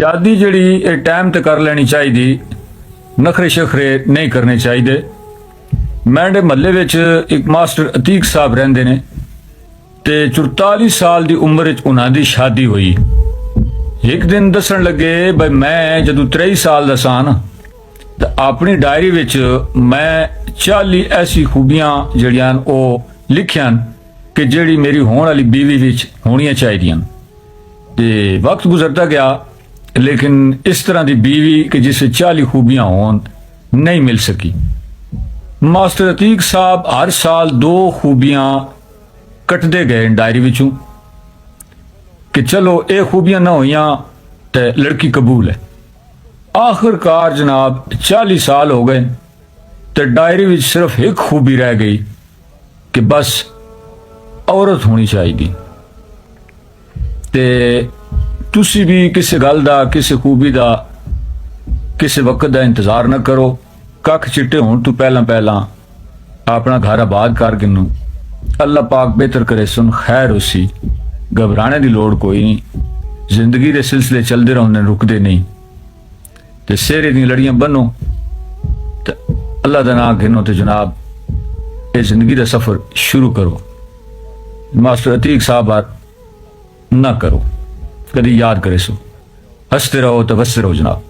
शादी जड़ी ये टाइम ते कर लेनी चाहिए, नखरे शखरे नहीं करने चाहिए। मैंडे महल्ले विच एक मास्टर अतीक साहब रहिंदे ने ते 44 साल की उम्र उन्हां दी शादी हुई। एक दिन दसन लगे भाई मैं जदों 23 साल दा सा ना तो अपनी डायरी विच मैं 40 ऐसी खूबियां जड़ियां ओ लिखियां कि जड़ी मेरी होने वाली बीवी विच होनियां चाहिदियां। ते वक्त गुजरता गया लेकिन इस तरह की बीवी कि जिसे 40 खूबियां होन नहीं मिल सकी। मास्टर अतीक साहब हर साल 2 खूबियां कटते गए डायरी विचों कि चलो ये खूबियां ना होइयां तो लड़की कबूल है। आखिरकार जनाब 40 साल हो गए तो डायरी विच सिर्फ एक खूबी रह गई कि बस औरत होनी चाहिए। ते तुसी भी किसी गल दा, किसी खूबी दा, किसी वक्त का इंतजार न करो। कख चिट्टे होने तो पहला पहला अपना घर आबाद कर गिनो। अल्लाह पाक बेहतर करे सुन खैर उसी, घबराने की लोड़ कोई नहीं। जिंदगी के सिलसिले चलते रहोंदे, रुकते नहीं। तो सेहरे दी लड़ियां बनो तो अल्लाह का नाम गिनो तो जनाब ये जिंदगी का सफर शुरू करो। मास्टर अतीक साहब ना करो, कभी याद करे सो। हंसते रहो तो बसते रहो जनाब।